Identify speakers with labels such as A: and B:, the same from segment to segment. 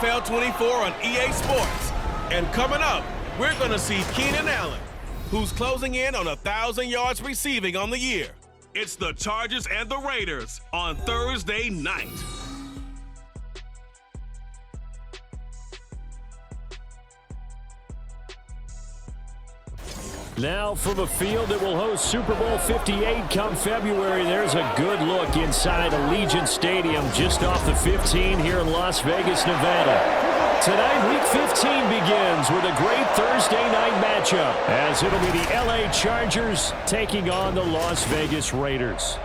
A: NFL 24 on EA Sports. And coming up, we're going to see Keenan Allen, who's closing in on 1,000 yards receiving on the year. It's the Chargers and the Raiders on Thursday night.
B: Now from a field that will host Super Bowl 58 come February, there's a good look inside Allegiant Stadium just off the 15 here in Las Vegas, Nevada. Tonight, Week 15 begins with a great Thursday night matchup, as it'll be the LA Chargers taking on the Las Vegas Raiders.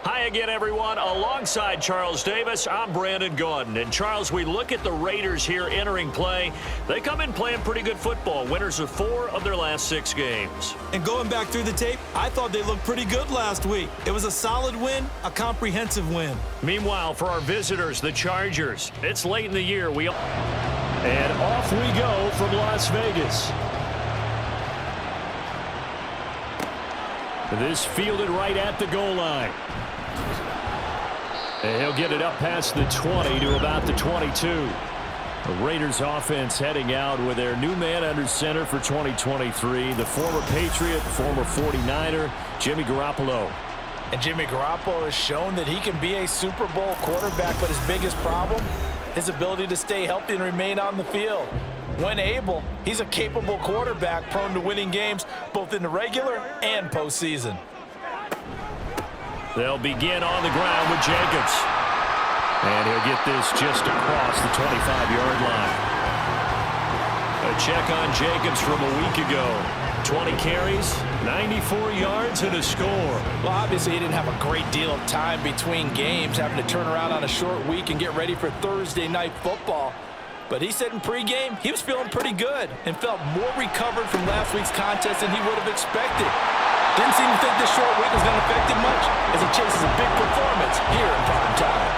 B: Hi again, everyone. Alongside Charles Davis, I'm Brandon Gordon. And Charles, we look at the Raiders here entering play. They come in playing pretty good football. Winners of 4 of their last 6 games.
C: And going back through the tape, I thought they looked pretty good last week. It was a solid win, a comprehensive win.
B: Meanwhile, for our visitors, the Chargers, it's late in the year. And off we go from Las Vegas. This fielded right at the goal line. And he'll get it up past the 20 to about the 22. The Raiders offense heading out with their new man under center for 2023, the former Patriot, former 49er, Jimmy Garoppolo.
D: And Jimmy Garoppolo has shown that he can be a Super Bowl quarterback, but his biggest problem, his ability to stay healthy and remain on the field. When able, he's a capable quarterback prone to winning games both in the regular and postseason.
B: They'll begin on the ground with Jacobs. And he'll get this just across the 25-yard line. A check on Jacobs from a week ago. 20 carries, 94 yards, and a score.
D: Well, obviously he didn't have a great deal of time between games, having to turn around on a short week and get ready for Thursday night football. But he said in pregame he was feeling pretty good and felt more recovered from last week's contest than he would have expected. Didn't seem to think this short week was going to affect him much as he chases a big performance here in prime time.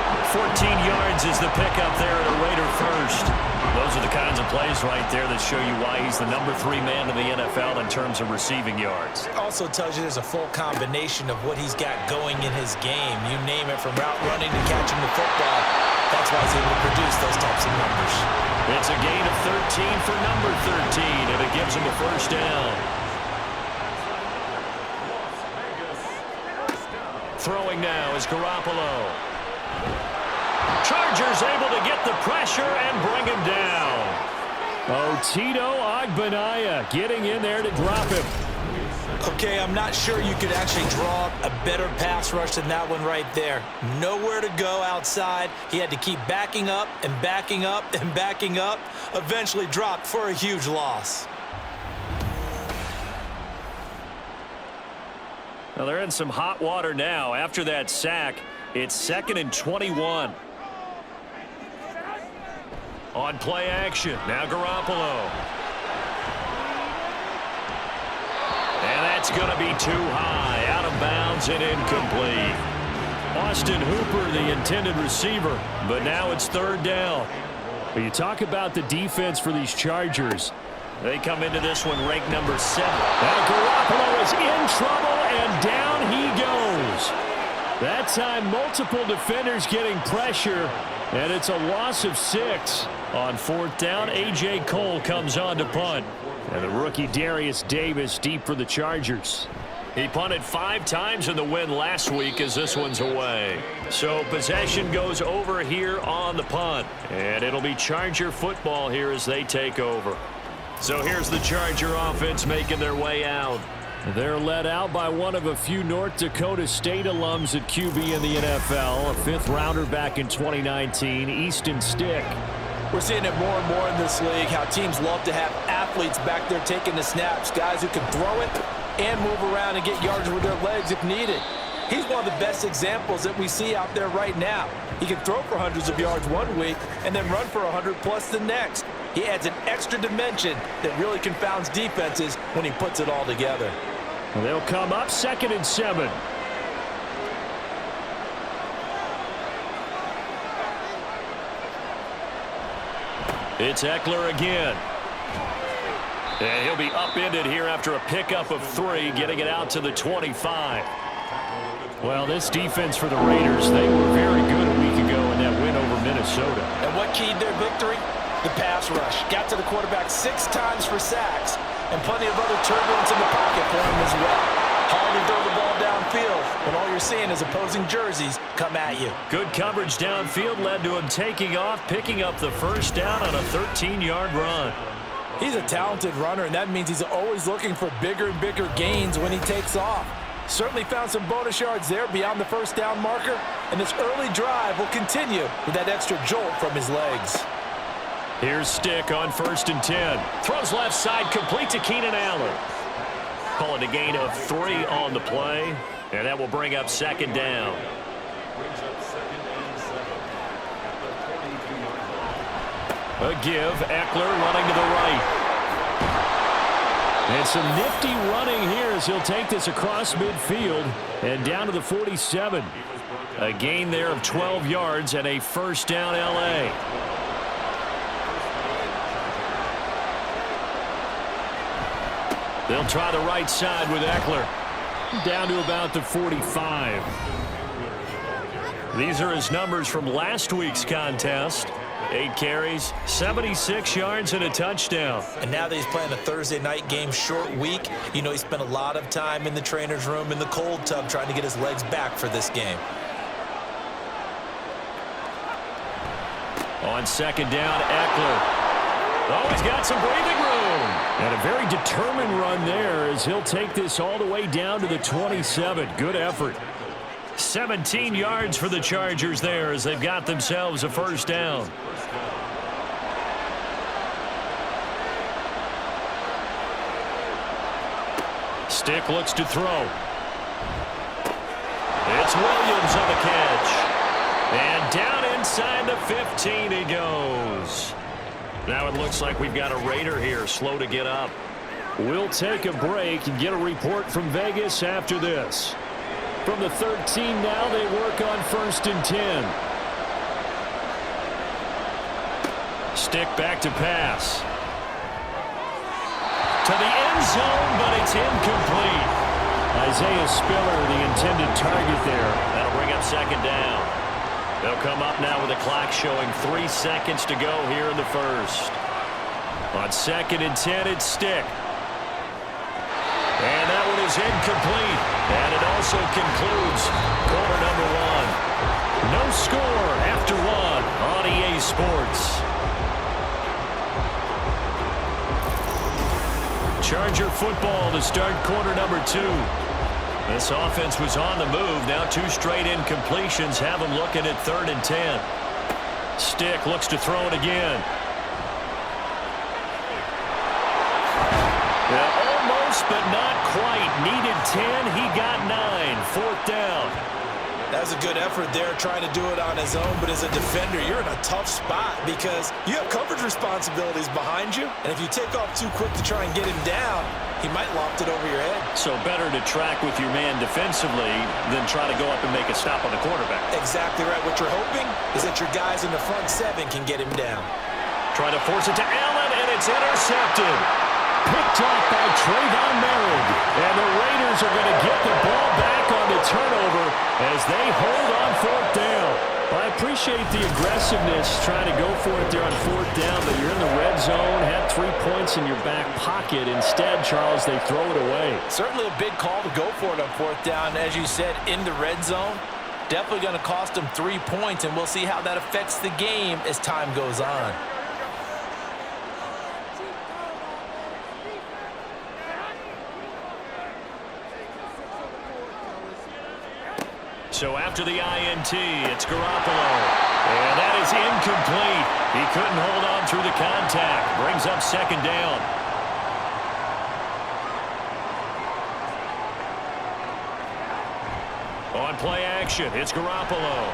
B: 14 yards is the pickup there at a Raider first. Those are the kinds of plays right there that show you why he's the number 3 man in the NFL in terms of receiving yards.
D: Also tells you there's a full combination of what he's got going in his game. You name it, from route running to catching the football. That's why he's able to produce those types of numbers.
B: It's a gain of 13 for number 13, and it gives him a first down. Throwing now is Garoppolo. Chargers able to get the pressure and bring him down. Tito Agbanaya getting in there to drop him.
D: Okay, I'm not sure you could actually draw a better pass rush than that one right there. Nowhere to go outside. He had to keep backing up and backing up and backing up. Eventually dropped for a huge loss.
B: Well, they're in some hot water now. After that sack, it's 2nd and 21. On play action, now Garoppolo. And that's going to be too high, out of bounds and incomplete. Austin Hooper, the intended receiver, but now it's 3rd down. But you talk about the defense for these Chargers. They come into this one ranked number 7. Now Garoppolo is in trouble, and down he goes. That time, multiple defenders getting pressure, and it's a loss of 6. On 4th down, A.J. Cole comes on to punt. And the rookie Darius Davis deep for the Chargers. He punted 5 times in the win last week as this one's away. So possession goes over here on the punt. And it'll be Charger football here as they take over. So here's the Charger offense making their way out. They're led out by one of a few North Dakota State alums at QB in the NFL. A 5th rounder back in 2019, Easton Stick.
D: We're seeing it more and more in this league, how teams love to have athletes back there taking the snaps, guys who can throw it and move around and get yards with their legs if needed. He's one of the best examples that we see out there right now. He can throw for hundreds of yards one week and then run for 100+ the next. He adds an extra dimension that really confounds defenses when he puts it all together.
B: They'll come up 2nd and 7. It's Eckler again. And he'll be upended here after a pickup of 3, getting it out to the 25. Well, this defense for the Raiders, they were very good a week ago in that win over Minnesota.
D: And what keyed their victory? The pass rush. Got to the quarterback 6 times for sacks, and plenty of other turbulence in the pocket for him as well. Hard to throw the ball downfield when all you're seeing is opposing jerseys come at you.
B: Good coverage downfield led to him taking off, picking up the first down on a 13-yard run.
D: He's a talented runner, and that means he's always looking for bigger and bigger gains when he takes off. Certainly found some bonus yards there beyond the first down marker, and this early drive will continue with that extra jolt from his legs.
B: Here's Stick on 1st and 10. Throws left side, complete to Keenan Allen. Call it a gain of 3 on the play, and that will bring up 2nd down. A give, Eckler running to the right. And some nifty running here as he'll take this across midfield and down to the 47. A gain there of 12 yards and a first down L.A. They'll try the right side with Eckler. Down to about the 45. These are his numbers from last week's contest. 8 carries, 76 yards, and a touchdown.
D: And now that he's playing a Thursday night game, short week, you know he spent a lot of time in the trainer's room in the cold tub trying to get his legs back for this game.
B: On 2nd down, Eckler. Oh, he's got some breathing room. And a very determined run there as he'll take this all the way down to the 27. Good effort. 17 yards for the Chargers there as they've got themselves a first down. Stick looks to throw. It's Williams on the catch. And down inside the 15 he goes. Now it looks like we've got a Raider here, slow to get up. We'll take a break and get a report from Vegas after this. From the 13 now, they work on 1st and 10. Stick back to pass. To the end zone, but it's incomplete. Isaiah Spiller, the intended target there. That'll bring up 2nd down. They'll come up now with a clock showing 3 seconds to go here in the first. On 2nd and 10, it's Stick. And that one is incomplete. And it also concludes quarter number 1. No score after 1 on EA Sports. Charger football to start quarter number 2. This offense was on the move. Now 2 straight incompletions have them looking at 3rd and 10. Stick looks to throw it again. Yeah, almost, but not quite. Needed 10. He got 9. 4th down.
D: That was a good effort there trying to do it on his own, but as a defender, you're in a tough spot because you have coverage responsibilities behind you, and if you take off too quick to try and get him down, he might loft it over your head.
B: So better to track with your man defensively than try to go up and make a stop on the quarterback.
D: Exactly right. What you're hoping is that your guys in the front 7 can get him down.
B: Try to force it to Allen, and it's intercepted. Picked off by Trayvon Merritt. And the Raiders are going to get the ball back on the turnover as they hold on 4th down. Well, I appreciate the aggressiveness trying to go for it there on 4th down, but you're in the red zone, had 3 points in your back pocket. Instead, Charles, they throw it away.
D: Certainly a big call to go for it on 4th down. As you said, in the red zone, definitely going to cost them 3 points, and we'll see how that affects the game as time goes on.
B: So after the INT, it's Garoppolo. And that is incomplete. He couldn't hold on through the contact. Brings up 2nd down. On play action, it's Garoppolo.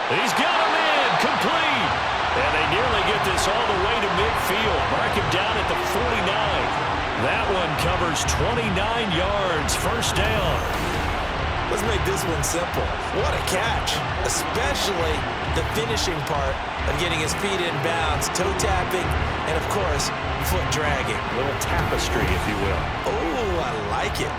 B: He's got him in, complete. And they nearly get this all the way to midfield. Mark him down at the 49. That one covers 29 yards, first down.
D: Let's make this one simple. What a catch, especially the finishing part of getting his feet in bounds, toe tapping, and of course, foot dragging.
B: A little tapestry, if you will.
D: Oh, I like it.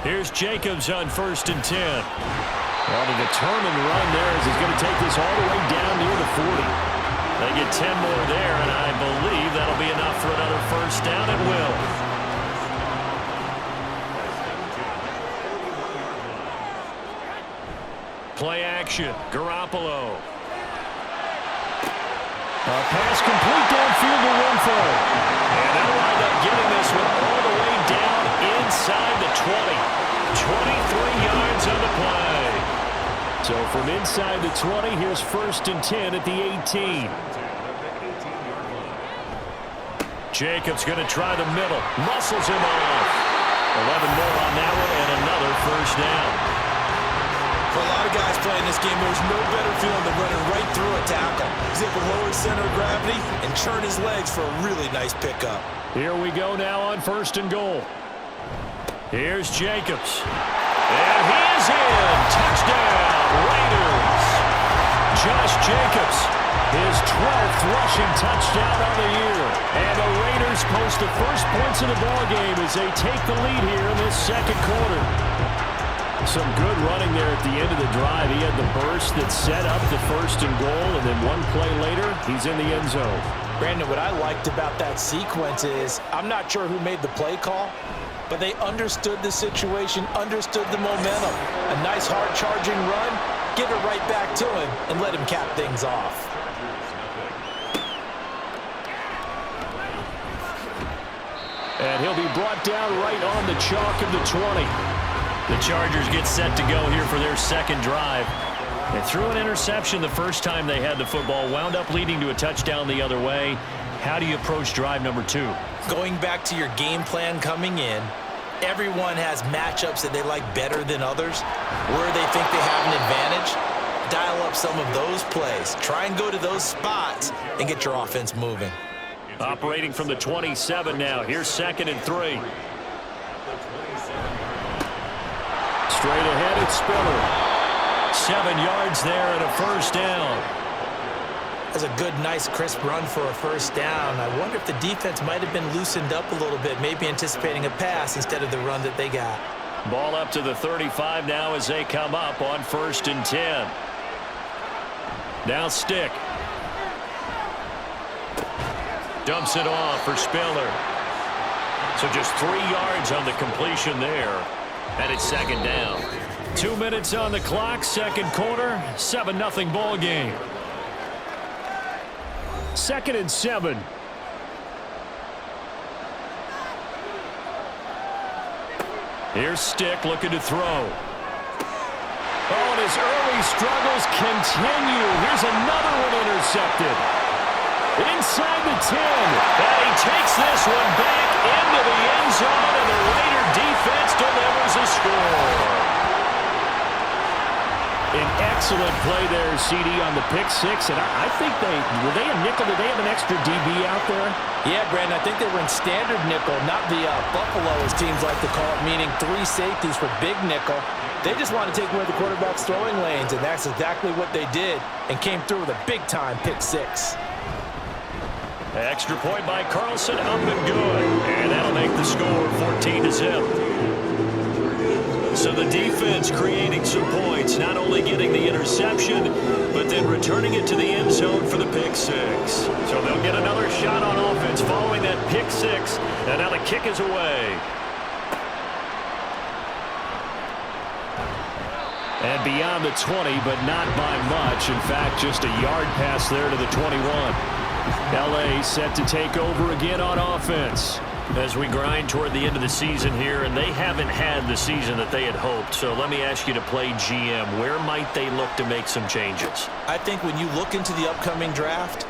B: Here's Jacobs on 1st and 10. Well, the determined run there as he's going to take this all the way down near the 40. They get 10 more there, and I believe that'll be enough for another first down. It will. Play action. Garoppolo. A pass complete downfield to Renfro. And they'll wind up getting this one all the way down inside the 20. 23 yards on the play. So from inside the 20, here's 1st and 10 at the 18. Jacobs going to try the middle. Muscles him off. 11 more on that one and another first down.
C: For a lot of guys playing this game, there's no better feeling than running right through a tackle. He's able to lower his center of gravity and churn his legs for a really nice pickup.
B: Here we go now on 1st and goal. Here's Jacobs. And he is in. Touchdown, Raiders. Josh Jacobs, his 12th rushing touchdown on the year. And the Raiders post the first points of the ballgame as they take the lead here in this second quarter. Some good running there at the end of the drive. He had the burst that set up the 1st and goal, and then one play later, he's in the end zone.
D: Brandon, what I liked about that sequence is I'm not sure who made the play call, but they understood the situation, understood the momentum. A nice hard-charging run, give it right back to him, and let him cap things off.
B: And he'll be brought down right on the chalk of the 20. The Chargers get set to go here for their second drive. They threw an interception the first time they had the football, wound up leading to a touchdown the other way. How do you approach drive number 2?
D: Going back to your game plan coming in, everyone has matchups that they like better than others. Where they think they have an advantage, dial up some of those plays. Try and go to those spots and get your offense moving.
B: Operating from the 27 now. Here's 2nd and 3. Straight ahead, it's Spiller. 7 yards there and a first down.
D: That's a good, nice, crisp run for a first down. I wonder if the defense might have been loosened up a little bit, maybe anticipating a pass instead of the run that they got.
B: Ball up to the 35 now as they come up on 1st and 10. Now Stick. Dumps it off for Spiller. So just 3 yards on the completion there. And it's 2nd down. 2 minutes on the clock, second quarter, 7-0 ball game. 2nd and 7. Here's Stick looking to throw. Oh, and his early struggles continue. Here's another one intercepted. Inside the 10. And he takes this one back into the end zone, and the Raider defense delivers a score. An excellent play there, CD, on the pick 6. And I think were they a nickel? Did they have an extra DB out there?
D: Yeah, Brandon, I think they were in standard nickel, not the Buffalo, as teams like to call it, meaning 3 safeties for big nickel. They just want to take away the quarterback's throwing lanes, and that's exactly what they did, and came through with a big-time pick 6.
B: Extra point by Carlson, up and good. And that'll make the score 14-0. So the defense creating some points, not only getting the interception, but then returning it to the end zone for the pick 6. So they'll get another shot on offense following that pick 6. And now the kick is away. And beyond the 20, but not by much. In fact, just a yard pass there to the 21. L.A. set to take over again on offense. As we grind toward the end of the season here, and they haven't had the season that they had hoped. So let me ask you to play GM. Where might they look to make some changes?
D: I think when you look into the upcoming draft,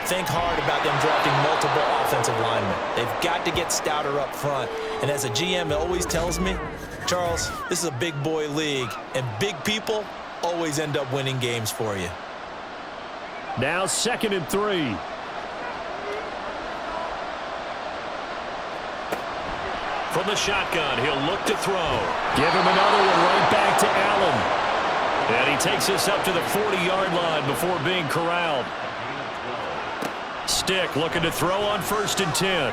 D: think hard about them drafting multiple offensive linemen. They've got to get stouter up front. And as a GM, it always tells me, Charles, this is a big boy league, and big people always end up winning games for you.
B: Now 2nd and 3. From the shotgun, he'll look to throw. Give him another one right back to Allen. And he takes us up to the 40-yard line before being corralled. Stick looking to throw on 1st and 10.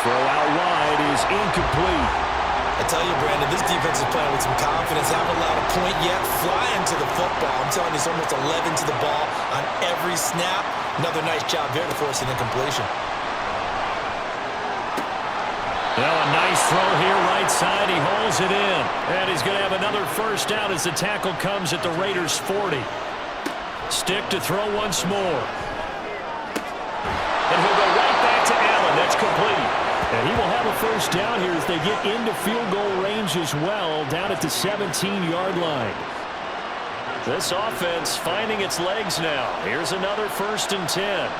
B: Throw out wide. it is incomplete.
C: I tell you, Brandon, this defense is playing with some confidence. Haven't allowed a point yet. Flying to the football. I'm telling you, it's almost 11 to the ball on every snap. Another nice job there to force an incompletion.
B: Now a nice throw here right side. He holds it in. And he's going to have another first down as the tackle comes at the Raiders' 40. Stick to throw once more. And he'll go right back to Allen. That's complete. And he will have a first down here as they get into field goal range as well, down at the 17-yard line. This offense finding its legs now. Here's another 1st and 10.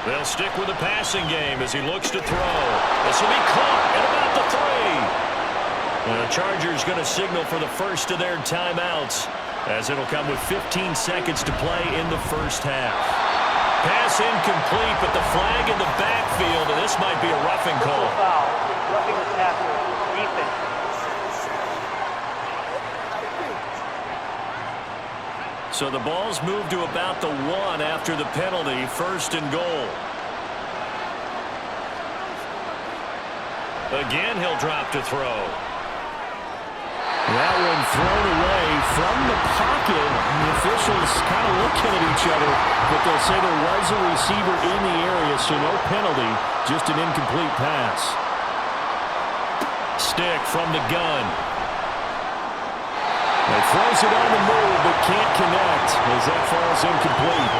B: They'll stick with the passing game as he looks to throw. This will be caught at about the 3. And the Chargers going to signal for the first of their timeouts, as it'll come with 15 seconds to play in the first half. Pass incomplete, but the flag in the backfield, and this might be a roughing call.
E: Foul. Roughing the tackle. Defense.
B: So the ball's moved to about the 1 after the penalty, 1st and goal. Again, he'll drop to throw. That one thrown away from the pocket. The officials kind of looking at each other, but they'll say there was a receiver in the area, so no penalty, just an incomplete pass. Stick from the gun. He throws it on the move, but can't connect as that falls incomplete.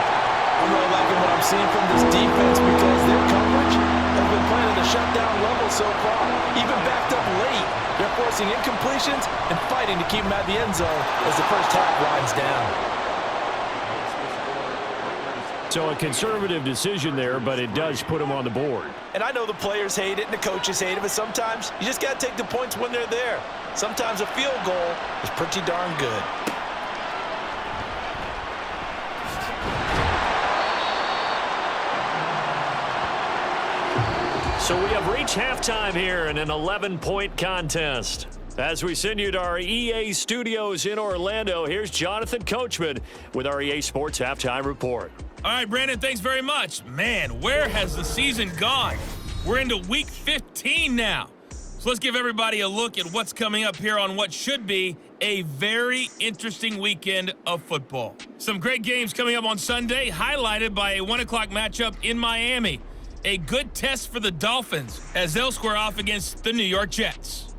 C: I'm really liking what I'm seeing from this defense because their coverage has been playing at a shutdown level so far. Even backed up late, they're forcing incompletions and fighting to keep them out of the end zone as the first half winds down.
B: So a conservative decision there, but it does put them on the board.
C: And I know the players hate it and the coaches hate it, but sometimes you just got to take the points when they're there. Sometimes a field goal is pretty darn good.
B: So we have reached halftime here in an 11-point contest. As we send you to our EA studios in Orlando, here's Jonathan Coachman with our EA Sports Halftime Report.
F: All right, Brandon, thanks very much. Man, where has the season gone? We're into week 15 now. So let's give everybody a look at what's coming up here on what should be a very interesting weekend of football. Some great games coming up on Sunday, highlighted by a 1 o'clock matchup in Miami. A good test for the Dolphins as they'll square off against the New York Jets.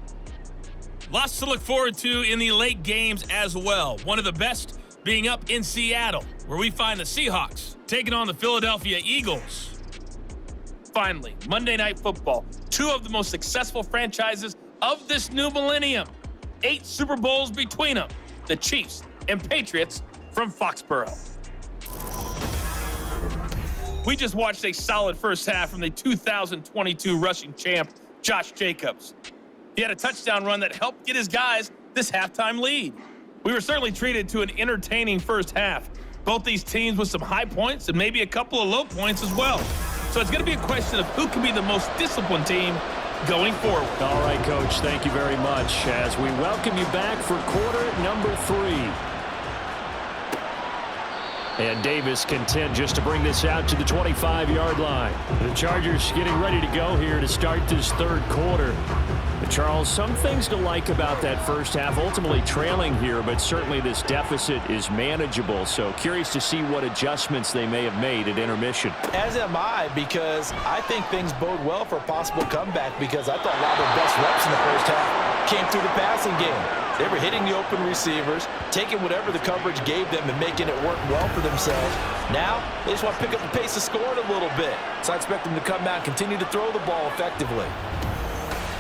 F: Lots to look forward to in the late games as well. One of the best being up in Seattle, where we find the Seahawks taking on the Philadelphia Eagles. Finally, Monday Night Football. 2 of the most successful franchises of this new millennium. 8 Super Bowls between them. The Chiefs and Patriots from Foxborough. We just watched a solid first half from the 2022 rushing champ, Josh Jacobs. He had a touchdown run that helped get his guys this halftime lead. We were certainly treated to an entertaining first half. Both these teams with some high points and maybe a couple of low points as well. So it's going to be a question of who can be the most disciplined team going forward.
B: All right, Coach, thank you very much as we welcome you back for quarter number 3. And Davis content just to bring this out to the 25-yard line. The Chargers getting ready to go here to start this third quarter. Charles, some things to like about that first half, ultimately trailing here, but certainly this deficit is manageable. So curious to see what adjustments they may have made at intermission.
C: As am I, because I think things bode well for a possible comeback, because I thought a lot of their best reps in the first half came through the passing game. They were hitting the open receivers, taking whatever the coverage gave them and making it work well for themselves. Now, they just want to pick up the pace of scoring a little bit. So I expect them to come out and continue to throw the ball effectively.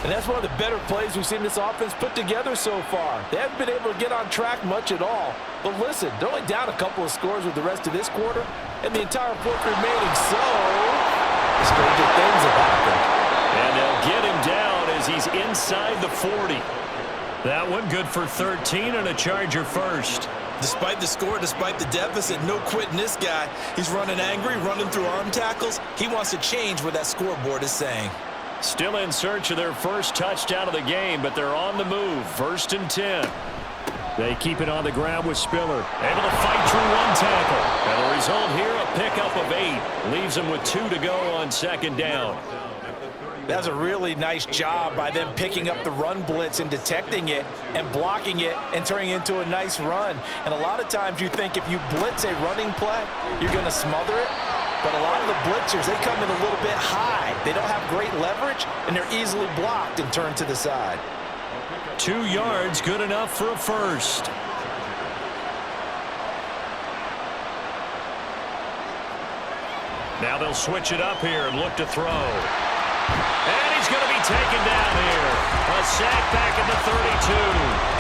C: And that's one of the better plays we've seen this offense put together so far. They haven't been able to get on track much at all. But listen, they're only down a couple of scores with the rest of this quarter and the entire fourth remaining. So, stranger things have happened.
B: And they'll get him down as he's inside the 40. That one good for 13 and a Charger first.
C: Despite the score, despite the deficit, no quitting this guy. He's running angry, running through arm tackles. He wants to change what that scoreboard is saying.
B: Still in search of their first touchdown of the game, but they're on the move. 1st and 10. They keep it on the ground with Spiller. Able to fight through one tackle. And the result here, a pickup of 8. Leaves them with 2 to go on second down.
C: That's a really nice job by them picking up the run blitz and detecting it and blocking it and turning it into a nice run. And a lot of times you think if you blitz a running play, you're going to smother it. But a lot of the blitzers, they come in a little bit high. They don't have great leverage, and they're easily blocked and turned to the side.
B: 2 yards, good enough for a first. Now they'll switch it up here and look to throw. And he's going to be taken down here. A sack back at the 32.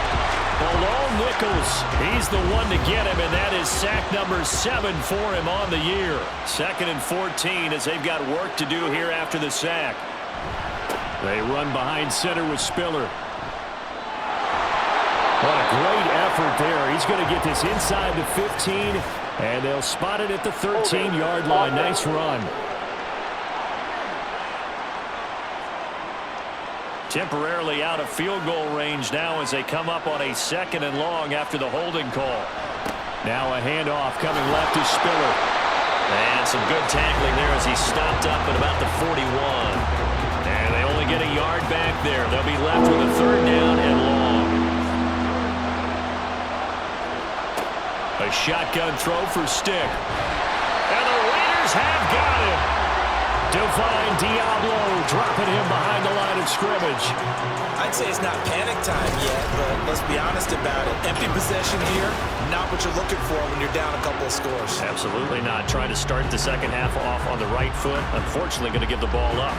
B: Below Nichols, he's the one to get him, and that is sack number 7 for him on the year. 2nd and 14 as they've got work to do here after the sack. They run behind center with Spiller. What a great effort there. He's going to get this inside the 15, and they'll spot it at the 13-yard line. Nice run. Temporarily out of field goal range now as they come up on a 2nd and long after the holding call. Now a handoff coming left to Spiller. And some good tackling there as he stopped up at about the 41. And they only get a yard back there. They'll be left with a 3rd down and long. A shotgun throw for Stick. And the Raiders have got him. Divine Diablo dropping him behind the line of scrimmage.
C: I'd say it's not panic time yet, but let's be honest about it. Empty possession here, not what you're looking for when you're down a couple of scores.
B: Absolutely not. Trying to start the second half off on the right foot. Unfortunately, going to give the ball up.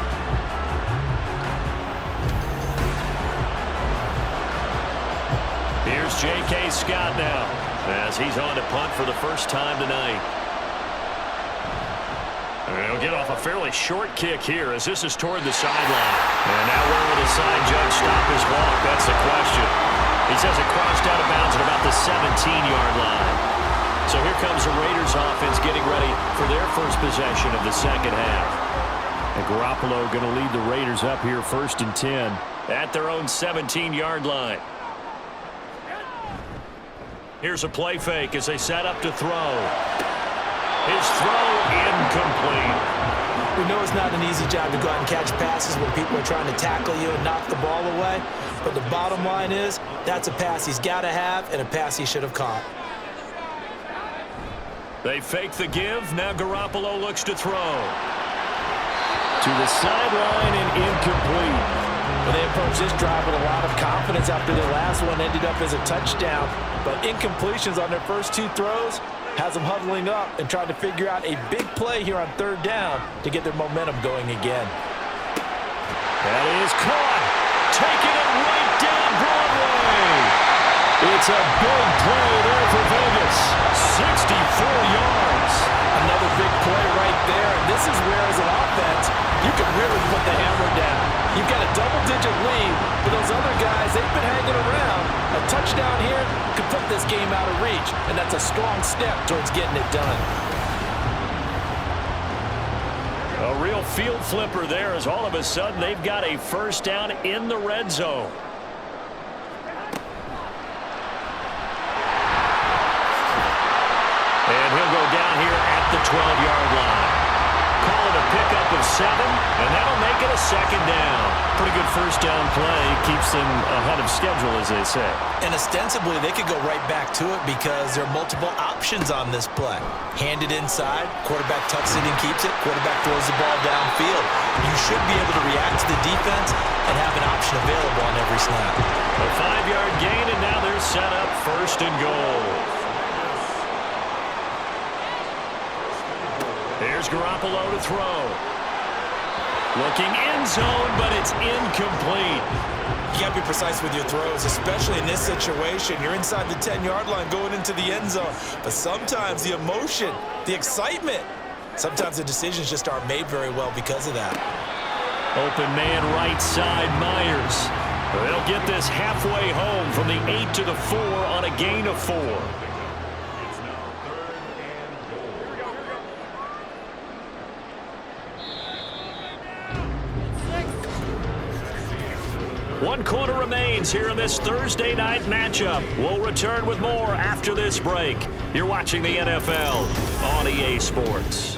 B: Here's J.K. Scott now as he's on to punt for the first time tonight. He'll get off a fairly short kick here as this is toward the sideline. And now where will the side judge stop his walk? That's the question. He says it crossed out of bounds at about the 17-yard line. So here comes the Raiders offense getting ready for their first possession of the second half. And Garoppolo going to lead the Raiders up here 1st and 10 at their own 17-yard line. Here's a play fake as they set up to throw. His throw incomplete.
C: We know it's not an easy job to go out and catch passes when people are trying to tackle you and knock the ball away. But the bottom line is, that's a pass he's got to have and a pass he should have caught.
B: They fake the give. Now Garoppolo looks to throw. To the sideline and incomplete.
C: Well, they approached this drive with a lot of confidence after their last one ended up as a touchdown. But incompletions on their first 2 throws has them huddling up and trying to figure out a big play here on 3rd down to get their momentum going again.
B: That is caught. Taking it right down Broadway. It's a big play there for Vegas. 64 yards.
C: Another big play right there. And this is where, as an offense, you can really put the hammer down. You've got a double-digit lead, but those other guys, they've been hanging around. A touchdown here could put this game out of reach, and that's a strong step towards getting it done.
B: A real field flipper there as all of a sudden they've got a first down in the red zone. And he'll go down here at the 12-yard line. Call it a pickup of 7, and that'll make it a 2nd down. Pretty good first down play. Keeps them ahead of schedule, as they say.
C: And ostensibly, they could go right back to it because there are multiple options on this play. Hand it inside, quarterback tucks it and keeps it, quarterback throws the ball downfield. You should be able to react to the defense and have an option available on every snap.
B: A 5-yard gain, and now they're set up 1st and goal. Here's Garoppolo to throw. Looking end zone, but it's incomplete.
C: You got to be precise with your throws, especially in this situation. You're inside the 10-yard line going into the end zone. But sometimes the emotion, the excitement, sometimes the decisions just aren't made very well because of that.
B: Open man right side, Myers. They'll get this halfway home from the 8 to the 4 on a gain of 4. 1 quarter remains here in this Thursday night matchup. We'll return with more after this break. You're watching the NFL on EA Sports.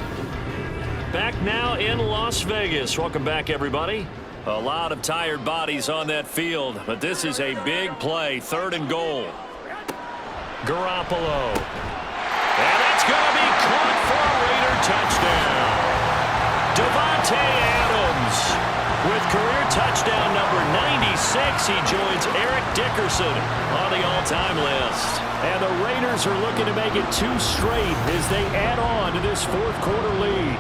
B: Back now in Las Vegas. Welcome back, everybody. A lot of tired bodies on that field, but this is a big play. 3rd and goal. Garoppolo. And that's going to be caught for a Raider touchdown. Davante Adams with career touchdown number 96. He joins Eric Dickerson on the all-time list. And the Raiders are looking to make it 2 straight as they add on to this 4th quarter lead.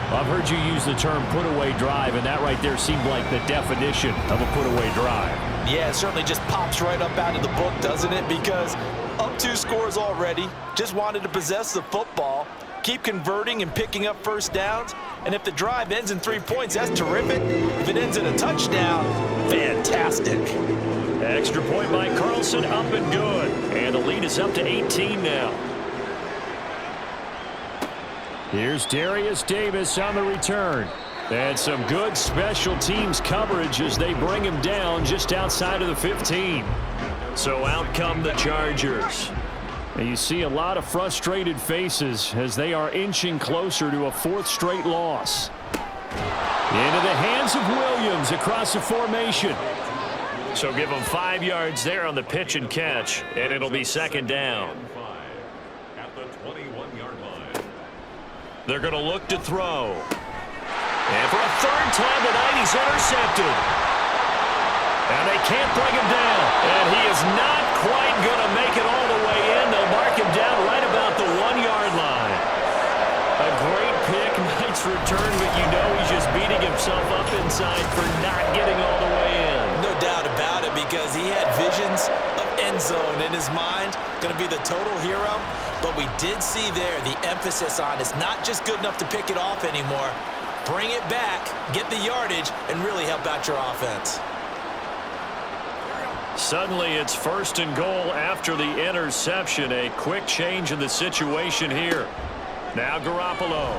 B: I've heard you use the term put-away drive, and that right there seemed like the definition of a put-away drive.
C: Yeah, it certainly just pops right up out of the book, doesn't it? Because up 2 scores already, just wanted to possess the football, keep converting and picking up first downs, and if the drive ends in 3 points, that's terrific. If it ends in a touchdown, fantastic.
B: Extra point by Carlson, up and good. And the lead is up to 18 now. Here's Darius Davis on the return. And some good special teams coverage as they bring him down just outside of the 15. So out come the Chargers. And you see a lot of frustrated faces as they are inching closer to a 4th straight loss. Into the hands of Williams across the formation. So give them 5 yards there on the pitch and catch, and it'll be 2nd down.
G: At the 21-yard line.
B: They're going to look to throw. And for a 3rd time tonight, he's intercepted. And they can't bring him down. And he is not quite going to make it all the way in. They'll mark him down right about the 1-yard line. A great pick, nice return, but you know he's just beating himself up inside for not getting all the way in.
C: No doubt about it, because he had visions of end zone in his mind. Going to be the total hero. But we did see there the emphasis on it's not just good enough to pick it off anymore. Bring it back, get the yardage, and really help out your offense.
B: Suddenly it's 1st and goal after the interception. A quick change in the situation here. Now Garoppolo.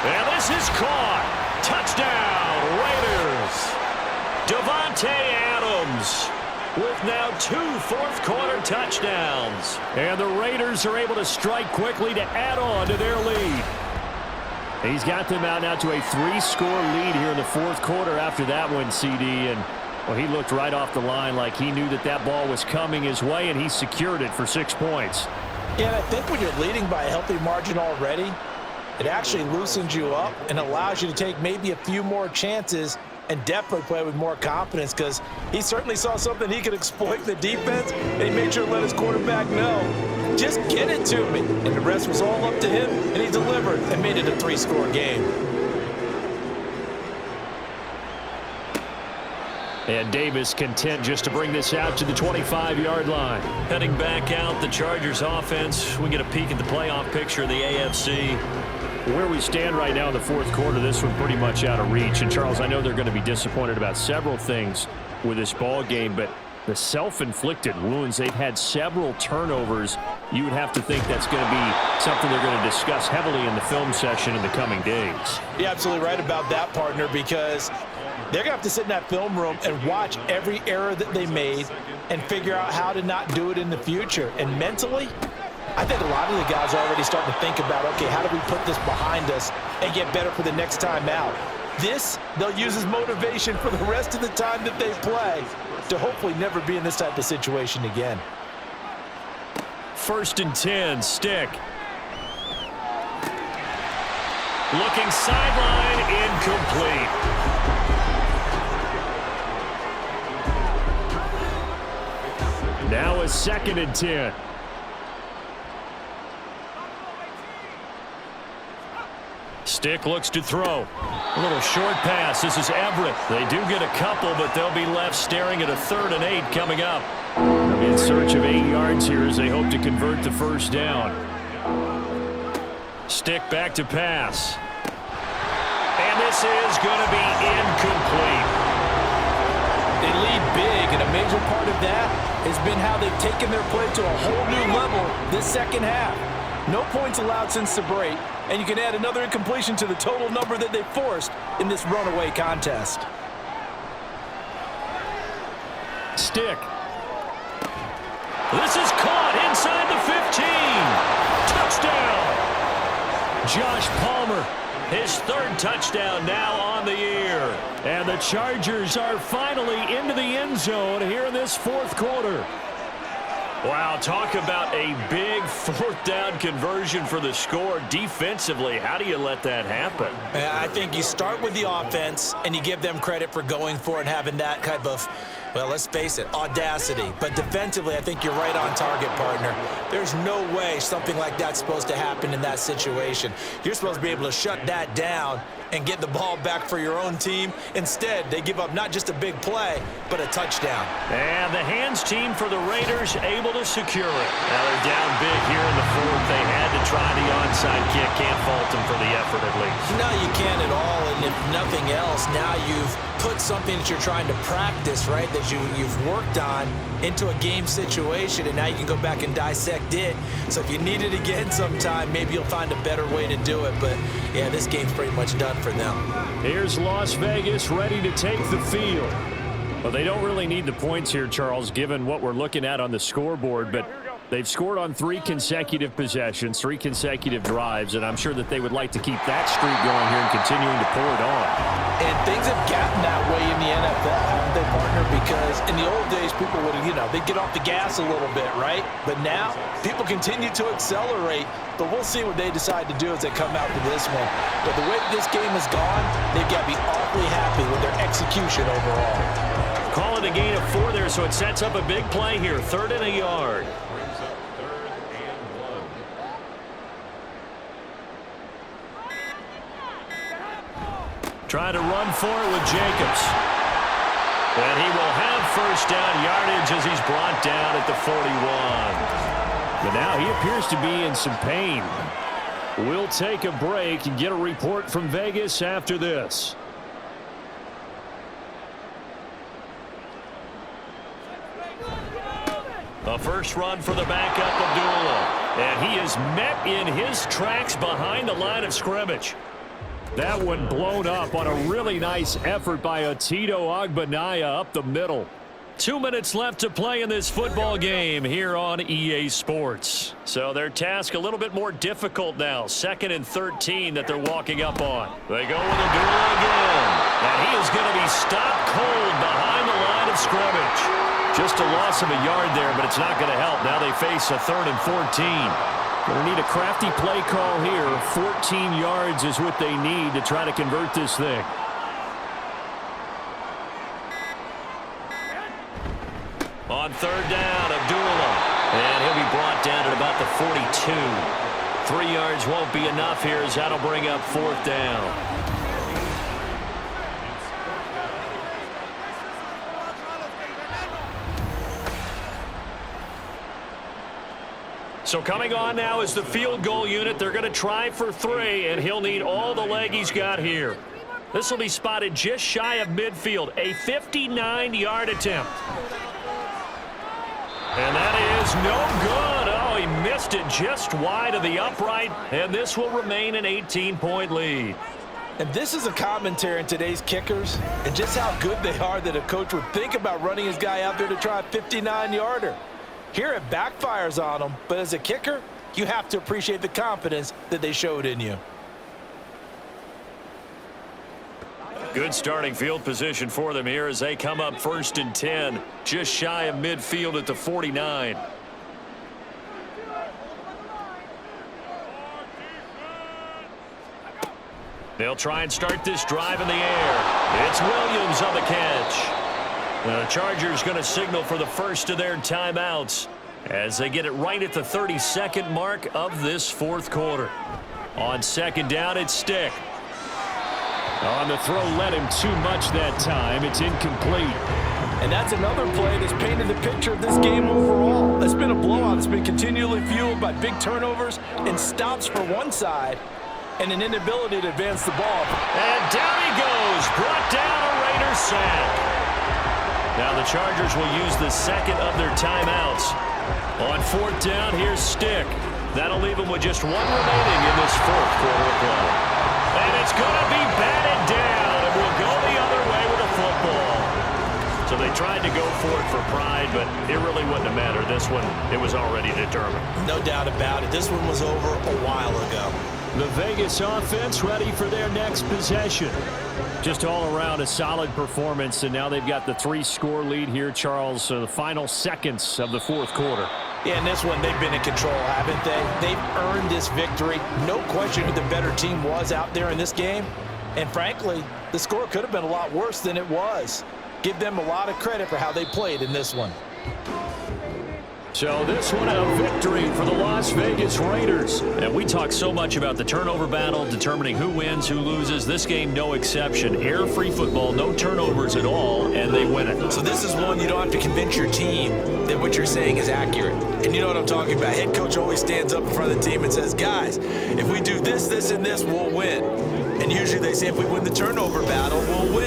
B: And this is caught. Touchdown, Raiders. Davante Adams with now 2 4th quarter touchdowns. And the Raiders are able to strike quickly to add on to their lead. He's got them out now to a 3-score lead here in the 4th quarter after that one, CD. And well, he looked right off the line like he knew that that ball was coming his way, and he secured it for 6 points.
C: Yeah, and I think when you're leading by a healthy margin already, it actually loosens you up and allows you to take maybe a few more chances and definitely play with more confidence, because he certainly saw something he could exploit in the defense, and he made sure to let his quarterback know, just get it to me. And the rest was all up to him, and he delivered and made it a 3-score game.
B: And Davis content just to bring this out to the 25-yard line. Heading back out, the Chargers offense. We get a peek at the playoff picture of the AFC. Where we stand right now in the 4th quarter, this one pretty much out of reach. And, Charles, I know they're going to be disappointed about several things with this ball game, but the self-inflicted wounds, they've had several turnovers. You would have to think that's going to be something they're going to discuss heavily in the film session in the coming days.
C: You're absolutely right about that, partner, because they're going to have to sit in that film room and watch every error that they made and figure out how to not do it in the future. And mentally, I think a lot of the guys are already starting to think about, okay, how do we put this behind us and get better for the next time out? This, they'll use as motivation for the rest of the time that they play to hopefully never be in this type of situation again.
B: 1st and 10, Stick. Looking sideline, incomplete. Now a 2nd and 10. Stick looks to throw. A little short pass. This is Everett. They do get a couple, but they'll be left staring at a 3rd and 8 coming up. They'll be in search of 8 yards here as they hope to convert the 1st down. Stick back to pass. And this is going to be incomplete.
C: They lead big, and a major part of that has been how they've taken their play to a whole new level this 2nd half. No points allowed since the break, and you can add another incompletion to the total number that they forced in this runaway contest.
B: stick. This is caught inside the 15. Touchdown. Josh Palmer, his third touchdown now on the year. And the Chargers are finally into the end zone here in this fourth quarter. Wow, talk about a big fourth down conversion for the score. Defensively, how do you let that happen?
D: I think you start with the offense, and you give them credit for going for it and having that type of, well, let's face it, audacity. But defensively, I think you're right on target, partner. There's no way something like that's supposed to happen in that situation. You're supposed to be able to shut that down and get the ball back for your own team. Instead, they give up not just a big play, but a touchdown.
B: And the hands team for the Raiders able to secure it. Now they're down big here in the fourth. They had to try the onside kick. Can't fault them for the effort at least.
D: No, you can't at all. And if nothing else, now you've put something that you're trying to practice, right, that you've worked on into a game situation, and now you can go back and dissect it. So if you need it again sometime, maybe you'll find a better way to do it. But, yeah, this game's pretty much done for them.
B: Here's Las Vegas ready to take the field. Well, they don't really need the points here, Charles, given what we're looking at on the scoreboard, but they've scored on 3 consecutive possessions, 3 consecutive drives, and I'm sure that they would like to keep that streak going here and continuing to pour it on.
D: And things have gotten that way in the NFL, haven't they, partner? Because in the old days, people would, they'd get off the gas a little bit, right? But now, people continue to accelerate, but we'll see what they decide to do as they come out to this one. But the way this game has gone, they've got to be awfully happy with their execution overall.
B: Call it a gain of 4 there, so it sets up a big play here. 3rd and a yard. Trying to run for it with Jacobs. And he will have first down yardage as he's brought down at the 41. But now he appears to be in some pain. We'll take a break and get a report from Vegas after this. A first run for the backup, Abdullah. And he is met in his tracks behind the line of scrimmage. That one blown up on a really nice effort by Otito Agbanaya up the middle. 2 minutes left to play in this football game here on EA Sports. So their task a little bit more difficult now. 2nd and 13 that they're walking up on. They go with Abdullah again. And he is going to be stopped cold behind the line of scrimmage. Just a loss of a yard there, but it's not going to help. Now they face a 3rd and 14. Going to need a crafty play call here. 14 yards is what they need to try to convert this thing. On 3rd down, Abdullah. And he'll be brought down at about the 42. 3 yards won't be enough here as that'll bring up 4th down. So coming on now is the field goal unit. They're going to try for 3, and he'll need all the leg he's got here. This will be spotted just shy of midfield. A 59-yard attempt. And that is no good. Oh, he missed it just wide of the upright, and this will remain an 18-point lead.
D: And this is a commentary on today's kickers and just how good they are that a coach would think about running his guy out there to try a 59-yarder. Here it backfires on them, but as a kicker, you have to appreciate the confidence that they showed in you.
B: Good starting field position for them here as they come up 1st and 10, just shy of midfield at the 49. They'll try and start this drive in the air. It's Williams on the catch. The Chargers going to signal for the first of their timeouts as they get it right at the 32nd mark of this 4th quarter. On 2nd down, it's Stick. On the throw, led him too much that time. It's incomplete.
D: And that's another play that's painted the picture of this game overall. It's been a blowout. It's been continually fueled by big turnovers and stops for one side and an inability to advance the ball.
B: And down he goes. Brought down a Raider sack. Now the Chargers will use the 2nd of their timeouts. On 4th down, here's Stick. That'll leave them with just 1 remaining in this 4th quarter of play. And it's going to be batted down, and we'll go the other way with a football. So they tried to go for it for pride, but it really wouldn't have mattered. This one, it was already determined.
D: No doubt about it. This one was over a while ago.
B: The Vegas offense ready for their next possession. Just all around a solid performance, and now they've got the 3-score lead here, Charles, the final seconds of the fourth quarter.
C: Yeah, in this one, they've been in control, haven't they? They've earned this victory. No question who the better team was out there in this game. And frankly, the score could have been a lot worse than it was. Give them a lot of credit for how they played in this one.
B: So this one a victory for the Las Vegas Raiders. And we talk so much about the turnover battle, determining who wins, who loses. This game, no exception. Air-free football, no turnovers at all, and they win it.
D: So this is one you don't have to convince your team that what you're saying is accurate. And you know what I'm talking about. Head coach always stands up in front of the team and says, guys, if we do this, this, and this, we'll win. And usually they say if we win the turnover battle, we'll win.